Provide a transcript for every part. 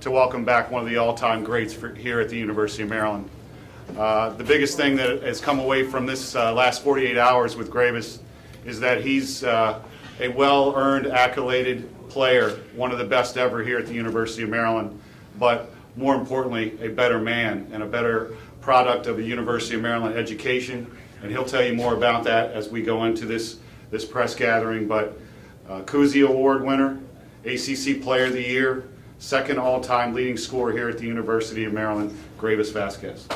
to welcome back one of the all-time greats here at the University of Maryland. The biggest thing that has come away from this last 48 hours with Greivis is that he's a well-earned, accoladed player, one of the best ever here at the University of Maryland, but more importantly, a better man and a better product of a University of Maryland education. And he'll tell you more about that as we go into this press gathering. But Cousy Award winner, ACC Player of the Year, second all-time leading scorer here at the University of Maryland, Greivis Vasquez.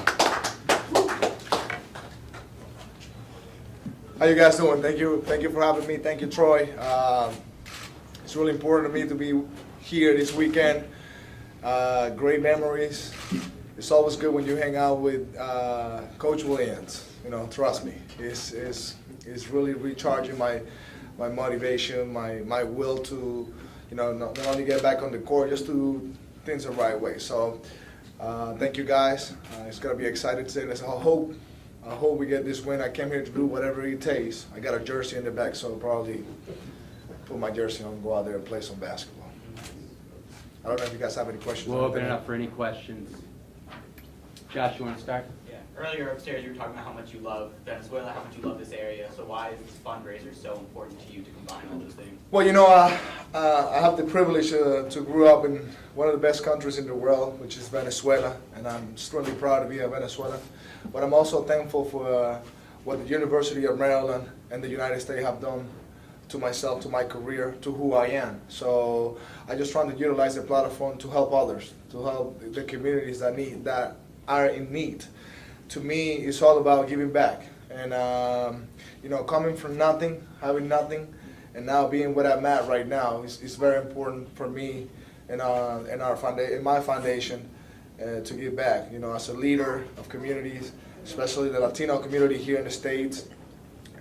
How you guys doing? Thank you for having me. Thank you, Troy. It's really important to me to be here this weekend. Great memories. It's always good when you hang out with Coach Williams. You know, trust me, it's really recharging my motivation, my will to, you know, not only get back on the court, just to do things the right way. So, thank you guys. It's gonna be exciting today. I hope we get this win. I came here to do whatever it takes. I got a jersey in the back, so I'll probably put my jersey on and go out there and play some basketball. I don't know if you guys have any questions. We'll open it up for any questions. Josh, you want to start? Yeah. Earlier upstairs, you were talking about how much you love Venezuela, how much you love this area. So why is this fundraiser so important to you to combine all those things? Well, you know, I have the privilege to grow up in one of the best countries in the world, which is Venezuela, and I'm extremely proud to be a Venezuelan. But I'm also thankful for what the University of Maryland and the United States have done to myself, to my career, to who I am. So I just trying to utilize the platform to help others, to help the communities that are in need. To me, it's all about giving back. And you know, coming from nothing, having nothing, and now being where I'm at right now is very important for me and in my foundation to give back. You know, as a leader of communities, especially the Latino community here in the States.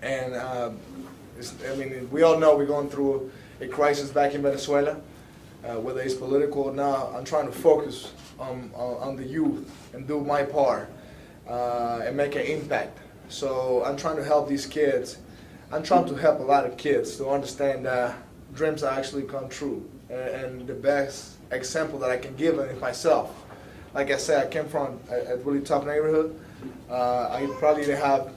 And I mean, we all know we're going through a crisis back in Venezuela, whether it's political or not. I'm trying to focus on the youth and do my part and make an impact. So I'm trying to help these kids. I'm trying to help a lot of kids to understand that dreams actually come true. And the best example that I can give is myself. Like I said, I came from a really tough neighborhood. I probably didn't have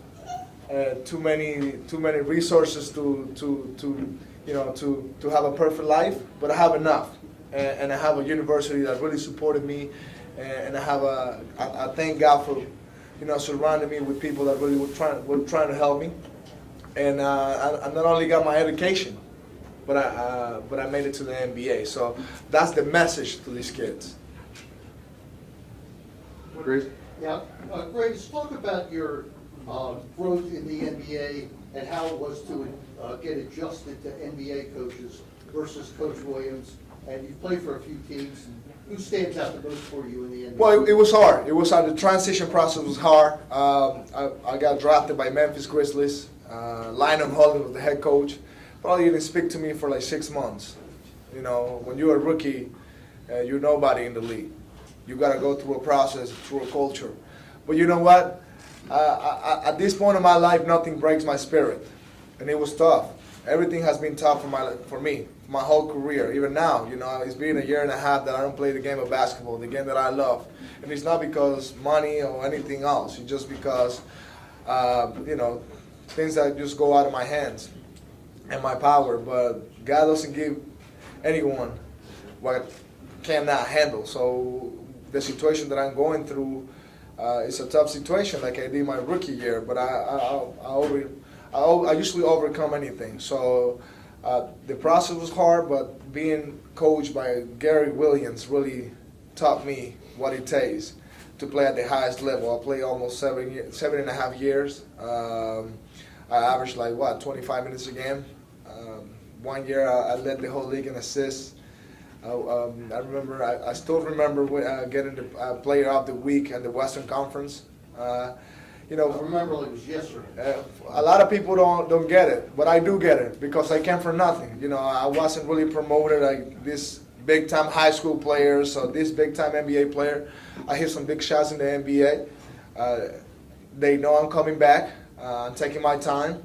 too many resources to have a perfect life, but I have enough, and I have a university that really supported me, and I thank God for, you know, surrounding me with people that really were trying to help me, and I not only got my education, but I made it to the NBA. So that's the message to these kids. Bruce? Yeah, Greivis, talk about your growth in the NBA and how it was to get adjusted to NBA coaches versus Coach Williams. And you've played for a few teams. Who stands out the most for you in the NBA? Well, it was hard. It was hard. The transition process was hard. I got drafted by Memphis Grizzlies. Lionel Hollins was the head coach. Probably didn't speak to me for like 6 months. You know, when you're a rookie, you're nobody in the league. You got to go through a process, through a culture. But you know what? At this point in my life, nothing breaks my spirit, and it was tough. Everything has been tough for me, my whole career. Even now, you know, it's been a year and a half that I don't play the game of basketball, the game that I love. And it's not because money or anything else. It's just because, you know, things that just go out of my hands and my power. But God doesn't give anyone what cannot handle. So the situation that I'm going through is a tough situation, like I did my rookie year. But I usually overcome anything. So the process was hard, but being coached by Gary Williams really taught me what it takes to play at the highest level. I played almost 7.5 years. I averaged like 25 minutes a game. 1 year I led the whole league in assists. I still remember getting the Player of the Week in the Western Conference. You know, I remember it was yesterday. a lot of people don't get it, but I do get it because I came from nothing. You know, I wasn't really promoted like this big time high school player, so this big time NBA player. I hit some big shots in the NBA. They know I'm coming back. I'm taking my time.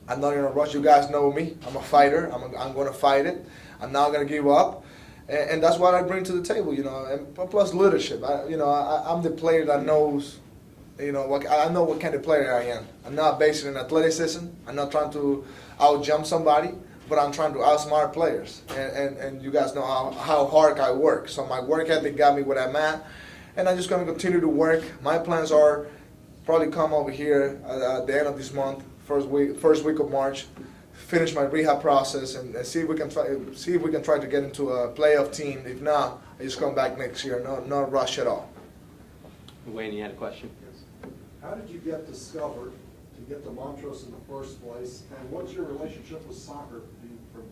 I'm not in a rush. You guys know me. I'm a fighter. I'm going to fight it. I'm not going to give up. and that's what I bring to the table, you know, and plus leadership. I'm the player that knows, you know, I know what kind of player I am. I'm not based in athleticism. I'm not trying to out-jump somebody, but I'm trying to outsmart players. And you guys know how hard I work. So my work ethic got me where I'm at, and I'm just going to continue to work. My plans are probably come over here at the end of this month, first week of March, finish my rehab process, and see if we can try to get into a playoff team. If not, I just come back next year. No rush at all. Wayne, you had a question? How did you get discovered to get to Montrose in the first place, and what's your relationship with soccer being from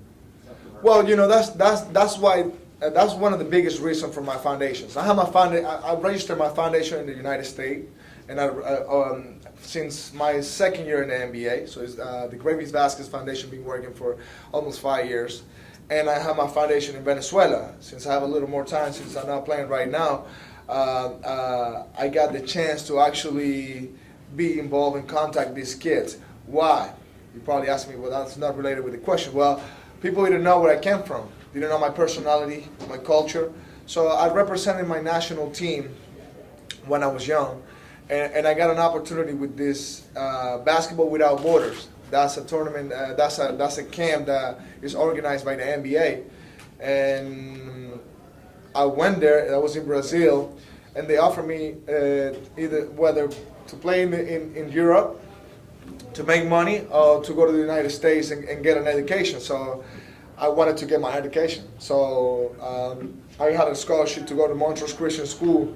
Central America? Well, you know, that's why that's one of the biggest reasons for my foundations. I registered my foundation in the United States, and since my second year in the NBA, so it's the Greivis Vasquez Foundation, been working for almost 5 years, and I have my foundation in Venezuela. Since I have a little more time, since I'm not playing right now, I got the chance to actually be involved and contact these kids. Why? You probably ask me, well, that's not related with the question. Well, people didn't know where I came from. They didn't know my personality, my culture. So I represented my national team when I was young, and I got an opportunity with this Basketball Without Borders. That's a tournament. That's a camp that is organized by the NBA, and I went there. I was in Brazil, and they offered me whether to play in Europe, to make money, or to go to the United States and get an education. So I wanted to get my education. So I had a scholarship to go to Montrose Christian School.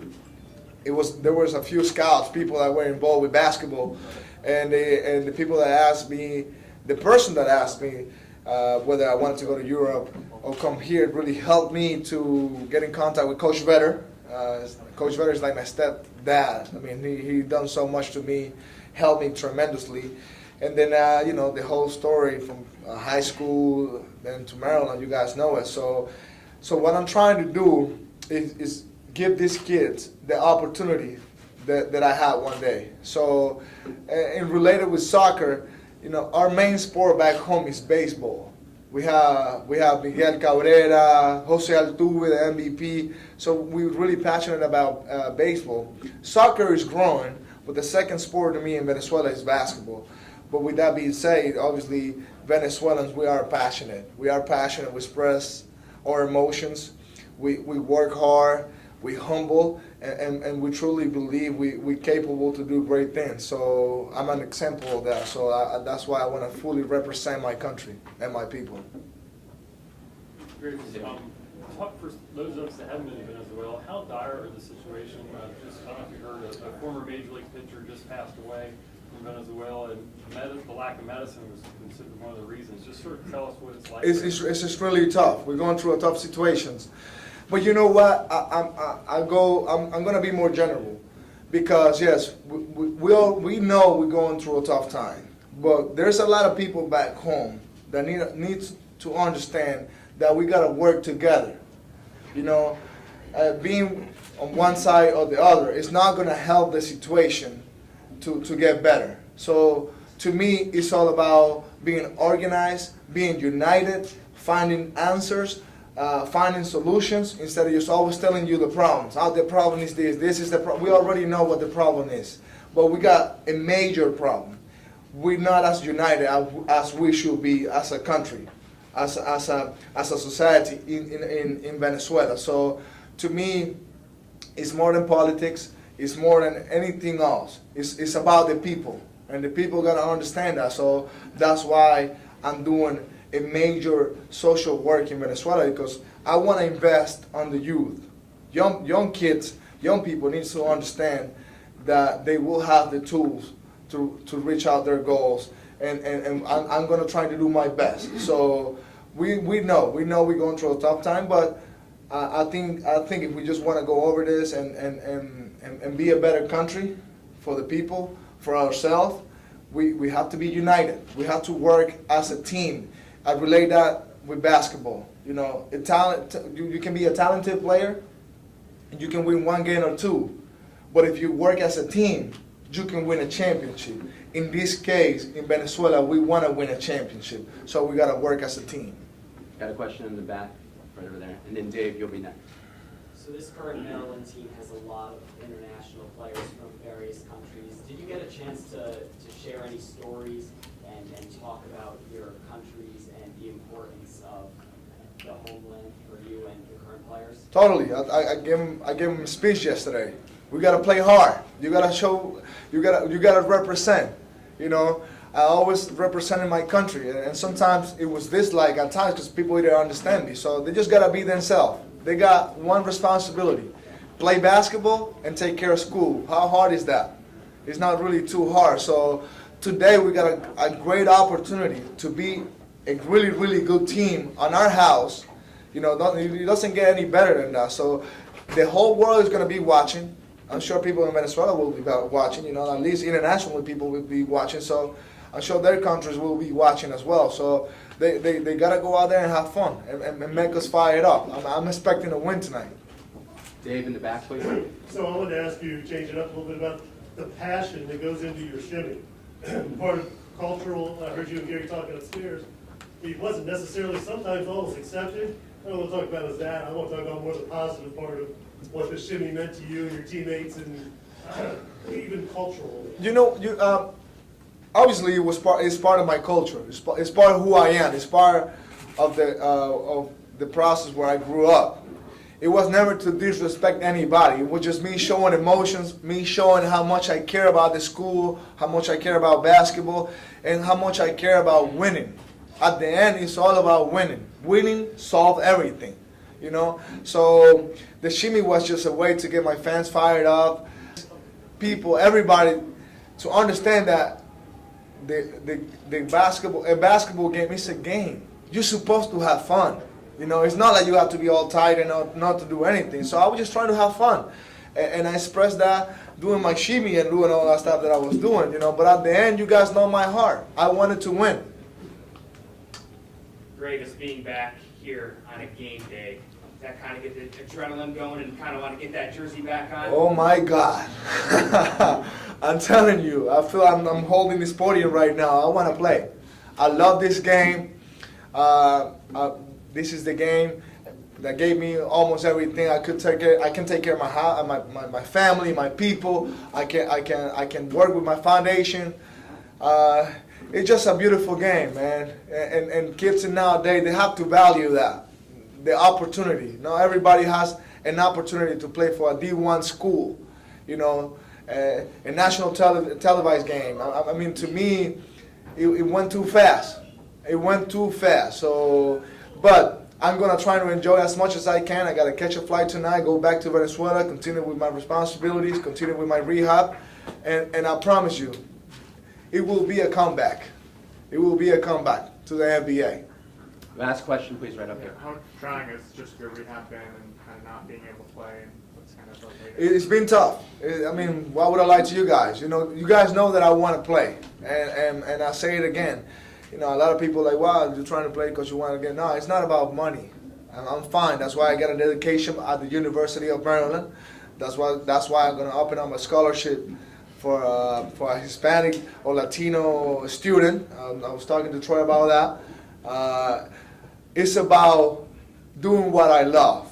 There was a few scouts, people that were involved with basketball, and the people that asked me, the person that asked me whether I wanted to go to Europe or come here, it really helped me to get in contact with Coach Vetter. Coach Vetter is like my stepdad. I mean, he done so much to me, helped me tremendously. And then, the whole story from high school then to Maryland, you guys know it. So what I'm trying to do is give these kids the opportunity that I had one day. So, and related with soccer, our main sport back home is baseball. We have Miguel Cabrera, Jose Altuve, the MVP. So we're really passionate about baseball. Soccer is growing, but the second sport to me in Venezuela is basketball. But with that being said, obviously Venezuelans, we are passionate. We are passionate. We express our emotions. We work hard. We humble, and we truly believe we're capable to do great things. So I'm an example of that. So that's why I want to fully represent my country and my people. Great. Talk for those of us that haven't been to Venezuela, how dire are the situation? Just, I don't know if you heard, a former Major League pitcher just passed away in Venezuela, and the lack of medicine was considered one of the reasons. Just sort of tell us what it's like. It's just really tough. We're going through a tough situations. But you know what? I'm going to be more general, because yes, we know we're going through a tough time. But there's a lot of people back home that needs to understand that we got to work together. Being on one side or the other is not going to help the situation to get better. So to me, it's all about being organized, being united, finding answers. Finding solutions instead of just always telling you the problems. The problem is this is the problem. We already know what the problem is, but we got a major problem. We're not as united as we should be as a country, as a society in Venezuela. So to me, it's more than politics. It's more than anything else. It's about the people, and the people gotta understand that. So that's why I'm doing a major social work in Venezuela, because I want to invest on the youth. Young kids, young people need to understand that they will have the tools to reach out their goals, and I'm going to try to do my best. So we know we're going through a tough time, but I think if we just want to go over this and be a better country for the people, for ourselves, we have to be united. We have to work as a team. I relate that with basketball. You can be a talented player, and you can win one game or two. But if you work as a team, you can win a championship. In this case, in Venezuela, we want to win a championship. So we got to work as a team. Got a question in the back right over there. And then Dave, you'll be next. So this current Maryland team has a lot of international players from various countries. Did you get a chance to share any stories and talk about your countries and the importance of the homeland for you and your current players? Totally. I gave him a speech yesterday. We gotta play hard. You gotta show. You gotta represent. You know, I always represented my country, and sometimes it was dislike at times because people didn't understand me. So they just gotta be themselves. They got one responsibility: play basketball and take care of school. How hard is that? It's not really too hard. So today we got a great opportunity to be a really, really good team on our house. You know, it doesn't get any better than that. So the whole world is going to be watching. I'm sure people in Venezuela will be watching. You know, at least internationally people will be watching. So I'm sure their countries will be watching as well. So they got to go out there and have fun and make us fired up. I'm expecting a win tonight. Dave in the back, please. So I wanted to ask you, change it up a little bit about the passion that goes into your shimmy. Part of cultural, I heard you and Gary talking upstairs, he wasn't necessarily sometimes always accepted. I don't want to talk about as that. I want to talk about more the positive part of what the shimmy meant to you and your teammates and even cultural. You know, obviously it's part of my culture. It's part of who I am. It's part of the process where I grew up. It was never to disrespect anybody. It was just me showing emotions, me showing how much I care about the school, how much I care about basketball, and how much I care about winning. At the end, it's all about winning. Winning solves everything, you know? So the shimmy was just a way to get my fans fired up. People, everybody, to understand that a basketball game is a game. You're supposed to have fun. You know, it's not like you have to be all tight and not to do anything. So I was just trying to have fun. And I expressed that doing my shimmy and doing all that stuff that I was doing, you know. But at the end, you guys know my heart. I wanted to win. Greivis being back here on a game day, does that kind of get the adrenaline going and kind of want to get that jersey back on? Oh my God. I'm telling you, I feel I'm holding this podium right now. I want to play. I love this game. This is the game that gave me almost everything. I can take care of my house, my family, my people. I can work with my foundation. It's just a beautiful game, man. And kids nowadays, they have to value that, the opportunity. Not everybody has an opportunity to play for a D1 school, you know, a national televised game. I mean, to me, it went too fast. It went too fast. So, but I'm gonna try to enjoy as much as I can. I gotta catch a flight tonight, go back to Venezuela, continue with my responsibilities, continue with my rehab, and I promise you, it will be a comeback. It will be a comeback to the NBA. Last question, please, right up here. How trying has just your rehab been and kind of not being able to play and what's kind of like It's been tough. I mean, why would I lie to you guys? You know, you guys know that I want to play, and I say it again. You know, a lot of people are like, wow, you're trying to play because you want to get. No, it's not about money. I'm fine. That's why I got an education at the University of Maryland. That's why I'm going to open up a scholarship for a Hispanic or Latino student. I was talking to Troy about that. It's about doing what I love,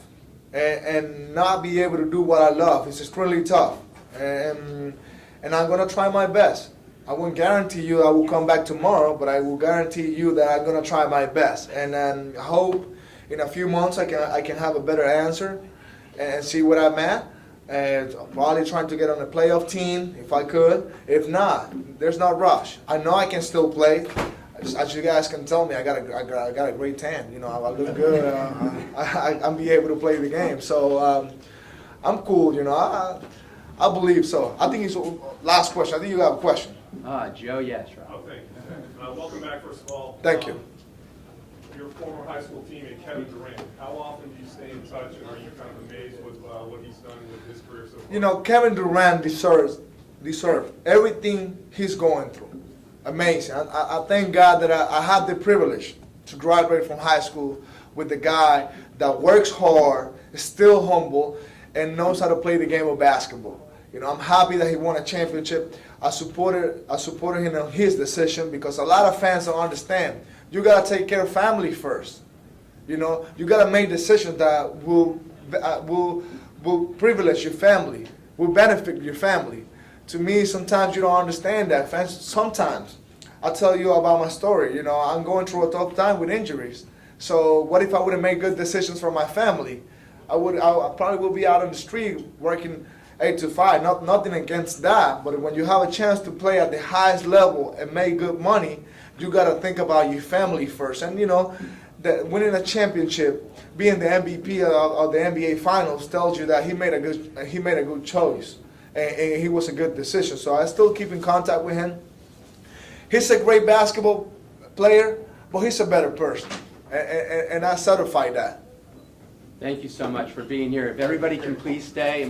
and not be able to do what I love. It's extremely tough, and I'm going to try my best. I won't guarantee you I will come back tomorrow, but I will guarantee you that I'm going to try my best. And then I hope in a few months I can have a better answer and see what I'm at. And probably trying to get on a playoff team if I could. If not, there's no rush. I know I can still play. As you guys can tell me, I got a great tan. You know, I look good. I'll be able to play the game. So I'm cool. You know, I believe so. I think it's last question. I think you have a question. Joe, yes, right. Oh, thank you. Welcome back, first of all. Thank you. Your former high school teammate, Kevin Durant. How often do you stay in touch, and are you kind of amazed with what he's done with his career so far? You know, Kevin Durant deserves everything he's going through. Amazing. I thank God that I had the privilege to graduate from high school with a guy that works hard, is still humble, and knows how to play the game of basketball. You know, I'm happy that he won a championship. I supported him on his decision because a lot of fans don't understand. You gotta take care of family first. You know, you gotta make decisions that will privilege your family, will benefit your family. To me, sometimes you don't understand that. Sometimes, I'll tell you about my story. You know, I'm going through a tough time with injuries. So what if I wouldn't make good decisions for my family? I probably will be out on the street working 8 to 5. Nothing against that, but when you have a chance to play at the highest level and make good money, you gotta think about your family first. And you know, that winning a championship, being the MVP of the NBA Finals, tells you that he made a good choice, and he was a good decision. So I still keep in contact with him. He's a great basketball player, but he's a better person, and I certify that. Thank you so much for being here. If everybody can please stay.